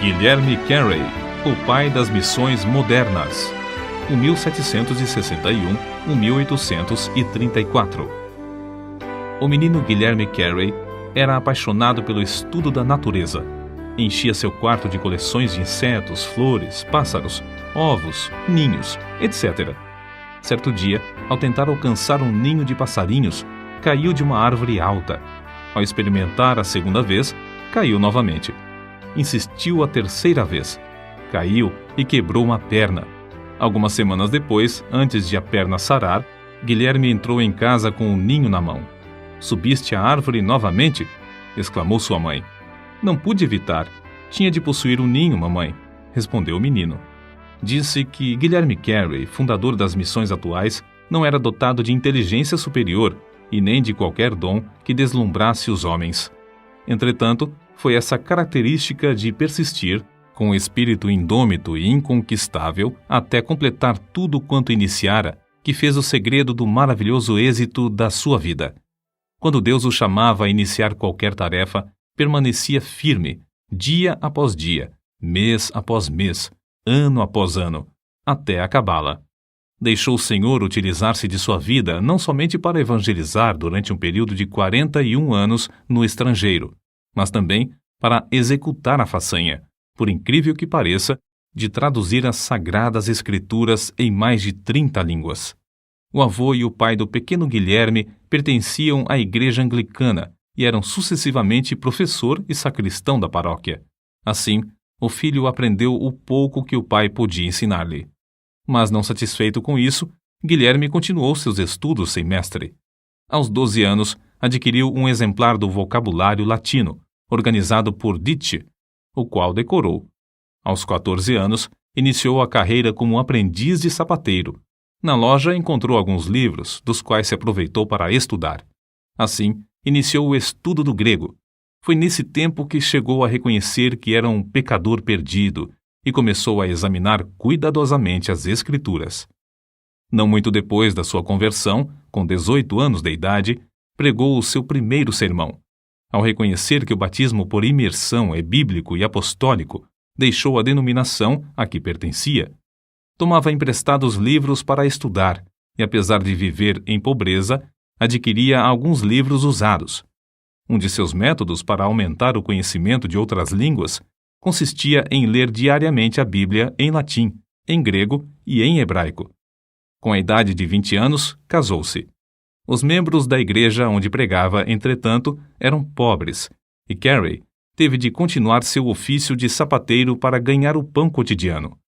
Guilherme Carey, o pai das missões modernas, 1761-1834. O menino Guilherme Carey era apaixonado pelo estudo da natureza. Enchia seu quarto de coleções de insetos, flores, pássaros, ovos, ninhos, etc. Certo dia, ao tentar alcançar um ninho de passarinhos, caiu de uma árvore alta. Ao experimentar a segunda vez, caiu novamente. Insistiu a terceira vez. Caiu e quebrou uma perna. Algumas semanas depois, antes de a perna sarar, Guilherme entrou em casa com um ninho na mão. "Subiste a árvore novamente?" exclamou sua mãe. "Não pude evitar. Tinha de possuir um ninho, mamãe", respondeu o menino. Disse que Guilherme Carey, fundador das missões atuais, não era dotado de inteligência superior e nem de qualquer dom que deslumbrasse os homens. Entretanto, foi essa característica de persistir, com o espírito indômito e inconquistável, até completar tudo quanto iniciara, que fez o segredo do maravilhoso êxito da sua vida. Quando Deus o chamava a iniciar qualquer tarefa, permanecia firme, dia após dia, mês após mês, ano após ano, até acabá-la. Deixou o Senhor utilizar-se de sua vida não somente para evangelizar durante um período de 41 anos no estrangeiro, mas também para executar a façanha, por incrível que pareça, de traduzir as Sagradas Escrituras em mais de 30 línguas. O avô e o pai do pequeno Guilherme pertenciam à igreja anglicana e eram sucessivamente professor e sacristão da paróquia. Assim, o filho aprendeu o pouco que o pai podia ensinar-lhe. Mas não satisfeito com isso, Guilherme continuou seus estudos sem mestre. Aos 12 anos, adquiriu um exemplar do vocabulário latino, organizado por Ditch, o qual decorou. Aos 14 anos, iniciou a carreira como aprendiz de sapateiro. Na loja encontrou alguns livros, dos quais se aproveitou para estudar. Assim, iniciou o estudo do grego. Foi nesse tempo que chegou a reconhecer que era um pecador perdido e começou a examinar cuidadosamente as Escrituras. Não muito depois da sua conversão, com 18 anos de idade, pregou o seu primeiro sermão. Ao reconhecer que o batismo por imersão é bíblico e apostólico, deixou a denominação a que pertencia. Tomava emprestados livros para estudar e, apesar de viver em pobreza, adquiria alguns livros usados. Um de seus métodos para aumentar o conhecimento de outras línguas consistia em ler diariamente a Bíblia em latim, em grego e em hebraico. Com a idade de 20 anos, casou-se. Os membros da igreja onde pregava, entretanto, eram pobres, e Carey teve de continuar seu ofício de sapateiro para ganhar o pão cotidiano.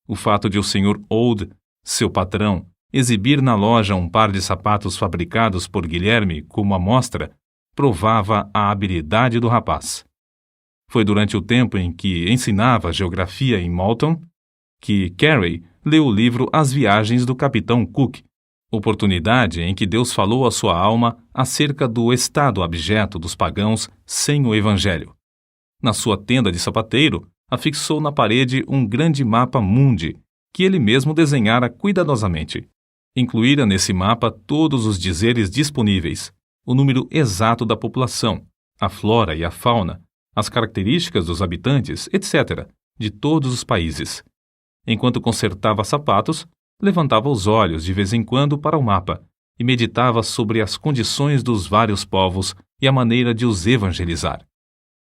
O fato de o Sr. Old, seu patrão, exibir na loja um par de sapatos fabricados por Guilherme como amostra, provava a habilidade do rapaz. Foi durante o tempo em que ensinava geografia em Malton que Carey leu o livro As Viagens do Capitão Cook, oportunidade em que Deus falou à sua alma acerca do estado abjeto dos pagãos sem o Evangelho. Na sua tenda de sapateiro, afixou na parede um grande mapa mundi, que ele mesmo desenhara cuidadosamente. Incluíra nesse mapa todos os dizeres disponíveis, o número exato da população, a flora e a fauna, as características dos habitantes, etc., de todos os países. Enquanto consertava sapatos, levantava os olhos de vez em quando para o mapa e meditava sobre as condições dos vários povos e a maneira de os evangelizar.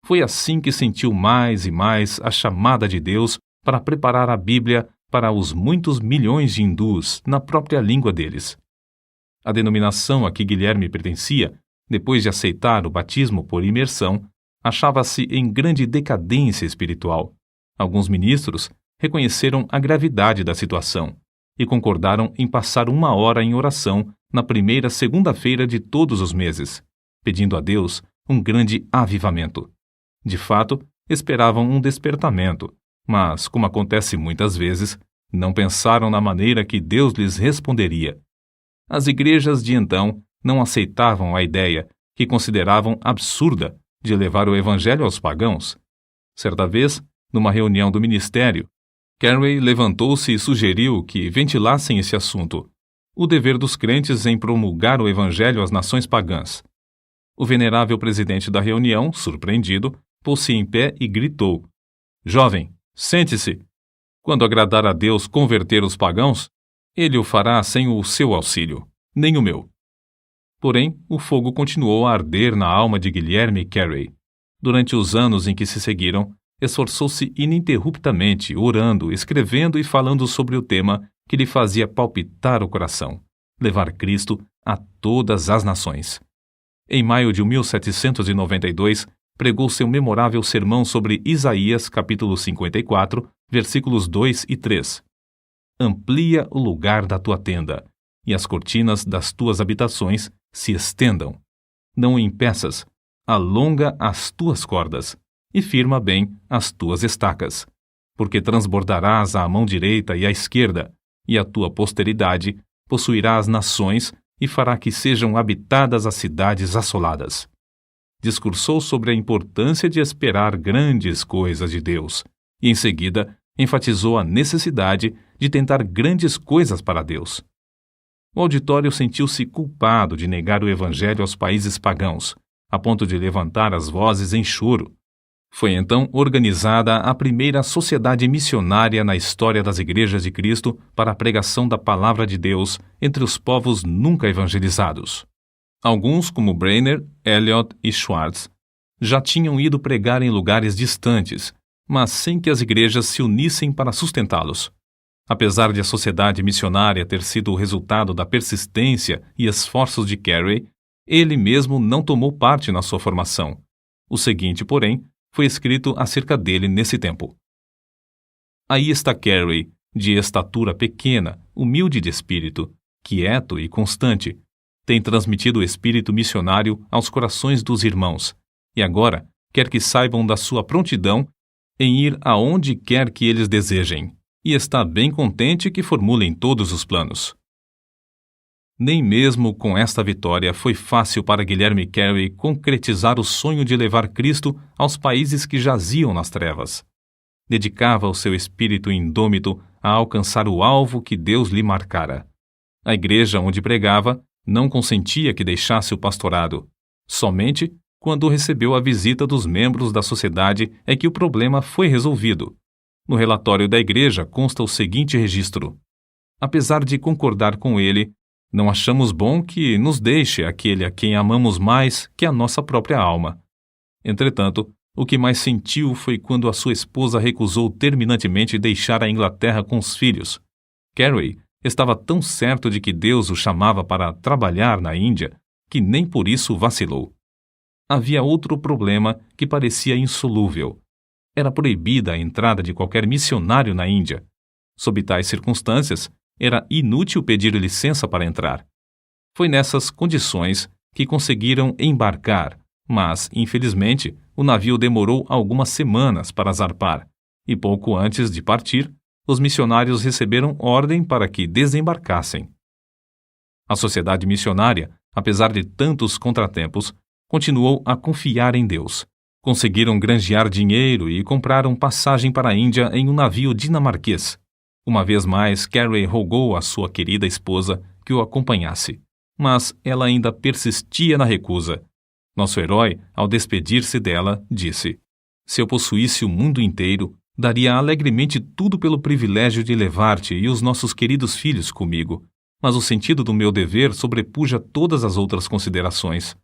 Foi assim que sentiu mais e mais a chamada de Deus para preparar a Bíblia para os muitos milhões de hindus na própria língua deles. A denominação a que Guilherme pertencia, depois de aceitar o batismo por imersão, achava-se em grande decadência espiritual. Alguns ministros reconheceram a gravidade da situação e concordaram em passar 1 hora em oração na primeira segunda-feira de todos os meses, pedindo a Deus um grande avivamento. De fato, esperavam um despertamento, mas, como acontece muitas vezes, não pensaram na maneira que Deus lhes responderia. As igrejas de então não aceitavam a ideia, que consideravam absurda, de levar o evangelho aos pagãos. Certa vez, numa reunião do ministério, Carey levantou-se e sugeriu que ventilassem esse assunto, o dever dos crentes em promulgar o evangelho às nações pagãs. O venerável presidente da reunião, surpreendido, pôs-se em pé e gritou: Jovem, sente-se. Quando agradar a Deus converter os pagãos, Ele o fará sem o seu auxílio, nem o meu. Porém, o fogo continuou a arder na alma de Guilherme Carey. Durante os anos em que se seguiram, esforçou-se ininterruptamente, orando, escrevendo e falando sobre o tema que lhe fazia palpitar o coração: levar Cristo a todas as nações. Em maio de 1792, pregou seu memorável sermão sobre Isaías, capítulo 54, versículos 2 e 3. Amplia o lugar da tua tenda, e as cortinas das tuas habitações se estendam. Não o impeças, alonga as tuas cordas, e firma bem as tuas estacas, porque transbordarás à mão direita e à esquerda, e a tua posteridade possuirá as nações e fará que sejam habitadas as cidades assoladas. Discursou sobre a importância de esperar grandes coisas de Deus, e em seguida enfatizou a necessidade de tentar grandes coisas para Deus. O auditório sentiu-se culpado de negar o evangelho aos países pagãos, a ponto de levantar as vozes em choro. Foi então organizada a primeira sociedade missionária na história das Igrejas de Cristo para a pregação da Palavra de Deus entre os povos nunca evangelizados. Alguns, como Brainerd, Eliot e Schwartz, já tinham ido pregar em lugares distantes, mas sem que as igrejas se unissem para sustentá-los. Apesar de a sociedade missionária ter sido o resultado da persistência e esforços de Carey, ele mesmo não tomou parte na sua formação. O seguinte, porém, foi escrito acerca dele nesse tempo. Aí está Carey, de estatura pequena, humilde de espírito, quieto e constante. Tem transmitido o espírito missionário aos corações dos irmãos, e agora quer que saibam da sua prontidão em ir aonde quer que eles desejem, e está bem contente que formulem todos os planos. Nem mesmo com esta vitória foi fácil para Guilherme Carey concretizar o sonho de levar Cristo aos países que jaziam nas trevas. Dedicava o seu espírito indômito a alcançar o alvo que Deus lhe marcara. A igreja onde pregava não consentia que deixasse o pastorado. Somente quando recebeu a visita dos membros da sociedade é que o problema foi resolvido. No relatório da igreja consta o seguinte registro: apesar de concordar com ele, não achamos bom que nos deixe aquele a quem amamos mais que a nossa própria alma. Entretanto, o que mais sentiu foi quando a sua esposa recusou terminantemente deixar a Inglaterra com os filhos. Carey estava tão certo de que Deus o chamava para trabalhar na Índia que nem por isso vacilou. Havia outro problema que parecia insolúvel. Era proibida a entrada de qualquer missionário na Índia. Sob tais circunstâncias, era inútil pedir licença para entrar. Foi nessas condições que conseguiram embarcar, mas, infelizmente, o navio demorou algumas semanas para zarpar, e pouco antes de partir, os missionários receberam ordem para que desembarcassem. A sociedade missionária, apesar de tantos contratempos, continuou a confiar em Deus. Conseguiram granjear dinheiro e compraram passagem para a Índia em um navio dinamarquês. Uma vez mais, Carey rogou à sua querida esposa que o acompanhasse, mas ela ainda persistia na recusa. Nosso herói, ao despedir-se dela, disse: se eu possuísse o mundo inteiro, daria alegremente tudo pelo privilégio de levar-te e os nossos queridos filhos comigo, mas o sentido do meu dever sobrepuja todas as outras considerações.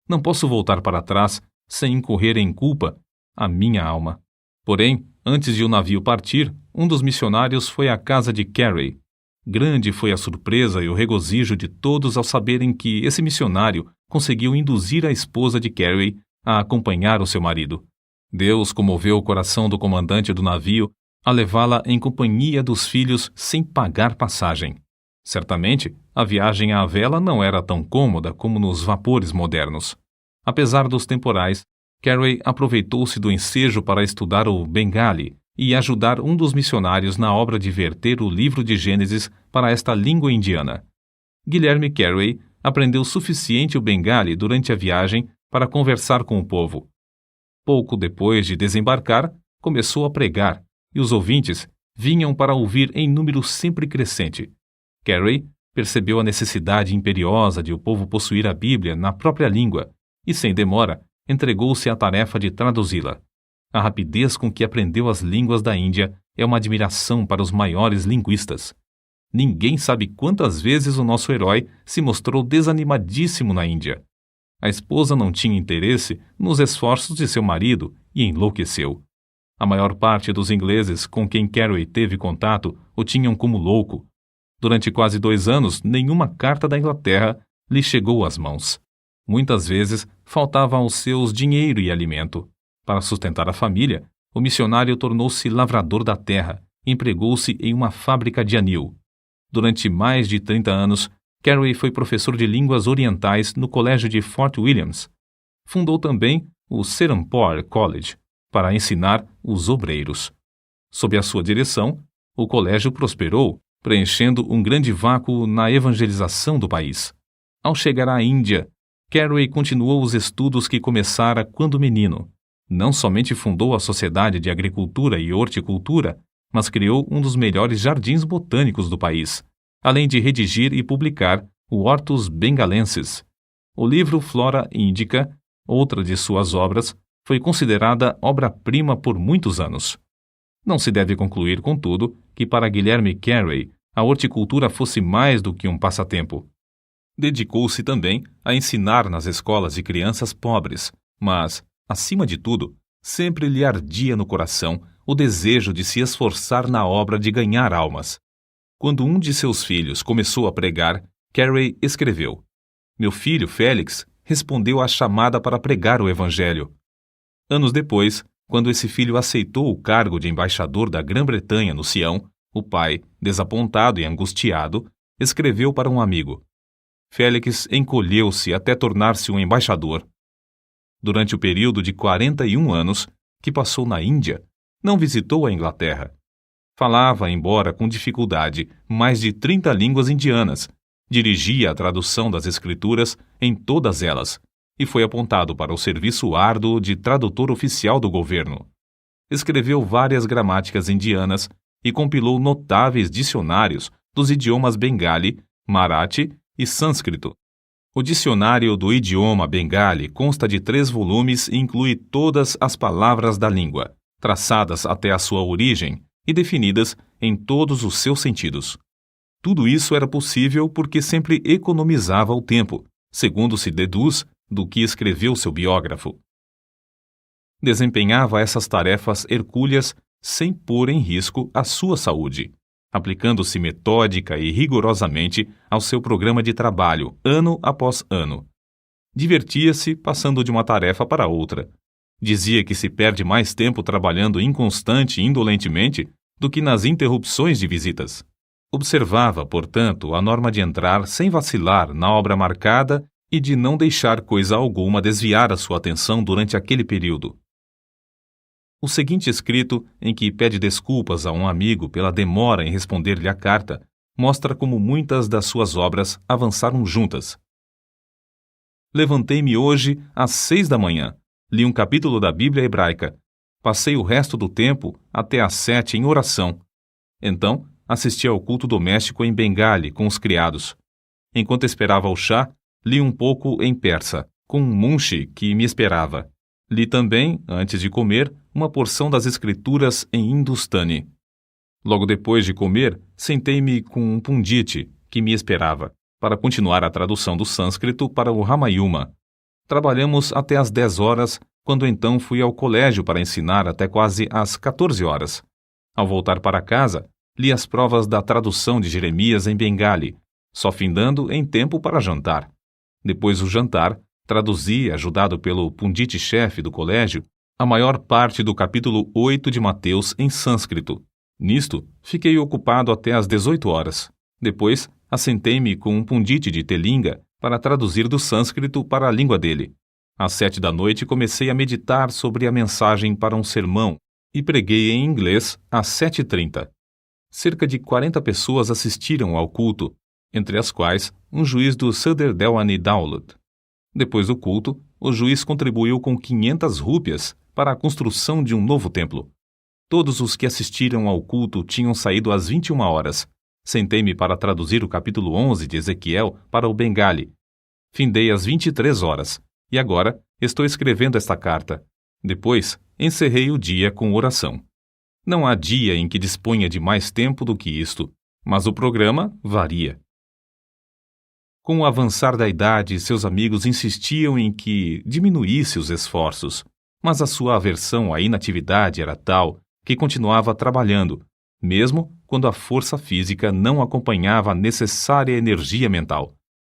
Não posso voltar para trás sem incorrer em culpa a minha alma. Porém, antes de o navio partir, um dos missionários foi à casa de Carey. Grande foi a surpresa e o regozijo de todos ao saberem que esse missionário conseguiu induzir a esposa de Carey a acompanhar o seu marido. Deus comoveu o coração do comandante do navio a levá-la em companhia dos filhos sem pagar passagem. Certamente, a viagem à vela não era tão cômoda como nos vapores modernos. Apesar dos temporais, Carey aproveitou-se do ensejo para estudar o Bengali e ajudar um dos missionários na obra de verter o livro de Gênesis para esta língua indiana. Guilherme Carey aprendeu suficiente o Bengali durante a viagem para conversar com o povo. Pouco depois de desembarcar, começou a pregar, e os ouvintes vinham para ouvir em número sempre crescente. Carey percebeu a necessidade imperiosa de o povo possuir a Bíblia na própria língua e, sem demora, entregou-se à tarefa de traduzi-la. A rapidez com que aprendeu as línguas da Índia é uma admiração para os maiores linguistas. Ninguém sabe quantas vezes o nosso herói se mostrou desanimadíssimo na Índia. A esposa não tinha interesse nos esforços de seu marido e enlouqueceu. A maior parte dos ingleses com quem Carey teve contato o tinham como louco. Durante quase 2 anos, nenhuma carta da Inglaterra lhe chegou às mãos. Muitas vezes faltava aos seus dinheiro e alimento. Para sustentar a família, o missionário tornou-se lavrador da terra e empregou-se em uma fábrica de anil. Durante mais de 30 anos, Carey foi professor de línguas orientais no colégio de Fort Williams. Fundou também o Serampore College para ensinar os obreiros. Sob a sua direção, o colégio prosperou, preenchendo um grande vácuo na evangelização do país. Ao chegar à Índia, Carey continuou os estudos que começara quando menino. Não somente fundou a Sociedade de Agricultura e Horticultura, mas criou um dos melhores jardins botânicos do país, além de redigir e publicar o Hortus Bengalensis. O livro Flora Indica, outra de suas obras, foi considerada obra-prima por muitos anos. Não se deve concluir, contudo, que para Guilherme Carey a horticultura fosse mais do que um passatempo. Dedicou-se também a ensinar nas escolas de crianças pobres, mas, acima de tudo, sempre lhe ardia no coração o desejo de se esforçar na obra de ganhar almas. Quando um de seus filhos começou a pregar, Carey escreveu: "Meu filho, Félix, respondeu à chamada para pregar o Evangelho." Anos depois, quando esse filho aceitou o cargo de embaixador da Grã-Bretanha no Sião, o pai, desapontado e angustiado, escreveu para um amigo: "Félix encolheu-se até tornar-se um embaixador." Durante o período de 41 anos que passou na Índia, não visitou a Inglaterra. Falava, embora com dificuldade, mais de 30 línguas indianas, dirigia a tradução das escrituras em todas elas e foi apontado para o serviço árduo de tradutor oficial do governo. Escreveu várias gramáticas indianas e compilou notáveis dicionários dos idiomas bengali, marathi e sânscrito. O dicionário do idioma bengali consta de 3 volumes e inclui todas as palavras da língua, traçadas até a sua origem e definidas em todos os seus sentidos. Tudo isso era possível porque sempre economizava o tempo, segundo se deduz do que escreveu seu biógrafo. Desempenhava essas tarefas hercúleas sem pôr em risco a sua saúde, aplicando-se metódica e rigorosamente ao seu programa de trabalho, ano após ano. Divertia-se passando de uma tarefa para outra. Dizia que se perde mais tempo trabalhando inconstante e indolentemente do que nas interrupções de visitas. Observava, portanto, a norma de entrar sem vacilar na obra marcada e de não deixar coisa alguma desviar a sua atenção durante aquele período. O seguinte escrito, em que pede desculpas a um amigo pela demora em responder-lhe a carta, mostra como muitas das suas obras avançaram juntas. Levantei-me hoje às 6 da manhã, li um capítulo da Bíblia hebraica, passei o resto do tempo até às 7 em oração. Então, assisti ao culto doméstico em Bengali com os criados. Enquanto esperava o chá, li um pouco em persa, com um munshi que me esperava. Li também, antes de comer, uma porção das escrituras em hindustani. Logo depois de comer, sentei-me com um pundit que me esperava, para continuar a tradução do sânscrito para o Ramayana. Trabalhamos até às 10 horas, quando então fui ao colégio para ensinar até quase às 14 horas. Ao voltar para casa, li as provas da tradução de Jeremias em Bengali, só findando em tempo para jantar. Depois do jantar, traduzi, ajudado pelo pundit-chefe do colégio, a maior parte do capítulo 8 de Mateus em sânscrito. Nisto, fiquei ocupado até às 18 horas. Depois, assentei-me com um pundit de Telinga para traduzir do sânscrito para a língua dele. Às 7 da noite comecei a meditar sobre a mensagem para um sermão e preguei em inglês às 7h30. Cerca de 40 pessoas assistiram ao culto, entre as quais um juiz do Sadr Delwani Daulat. Depois do culto, o juiz contribuiu com 500 rúpias para a construção de um novo templo. Todos os que assistiram ao culto tinham saído às 21 horas. Sentei-me para traduzir o capítulo 11 de Ezequiel para o Bengali. Findei às 23 horas, e agora estou escrevendo esta carta. Depois, encerrei o dia com oração. Não há dia em que disponha de mais tempo do que isto, mas o programa varia. Com o avançar da idade, seus amigos insistiam em que diminuísse os esforços, mas a sua aversão à inatividade era tal que continuava trabalhando, mesmo quando a força física não acompanhava a necessária energia mental.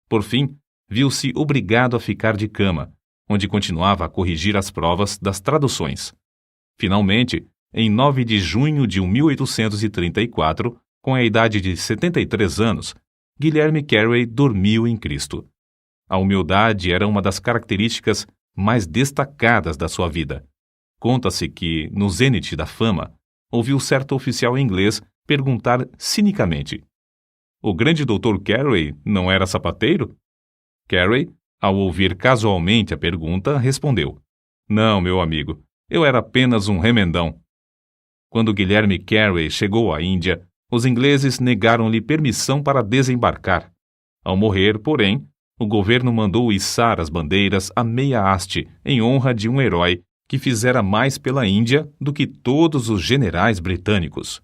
Por fim, viu-se obrigado a ficar de cama, onde continuava a corrigir as provas das traduções. Finalmente, em 9 de junho de 1834, com a idade de 73 anos, Guilherme Carey dormiu em Cristo. A humildade era uma das características mais destacadas da sua vida. Conta-se que, no zênite da fama, ouviu certo oficial inglês perguntar cinicamente: "O grande Dr. Carey não era sapateiro?" Carey, ao ouvir casualmente a pergunta, respondeu: "Não, meu amigo, eu era apenas um remendão." Quando Guilherme Carey chegou à Índia, os ingleses negaram-lhe permissão para desembarcar. Ao morrer, porém, o governo mandou içar as bandeiras à meia haste em honra de um herói que fizera mais pela Índia do que todos os generais britânicos.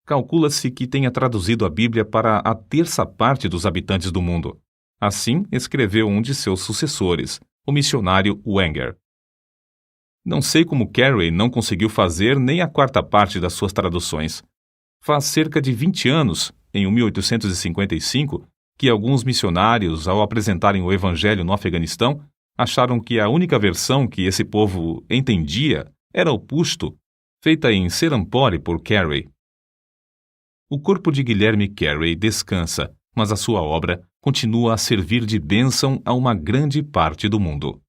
Calcula-se que tenha traduzido a Bíblia para a terça parte dos habitantes do mundo. Assim escreveu um de seus sucessores, o missionário Wenger. Não sei como Carey não conseguiu fazer nem a quarta parte das suas traduções. Faz cerca de 20 anos, em 1855, que alguns missionários, ao apresentarem o Evangelho no Afeganistão, acharam que a única versão que esse povo entendia era o Pushto, feita em Serampore por Carey. O corpo de Guilherme Carey descansa, mas a sua obra continua a servir de bênção a uma grande parte do mundo.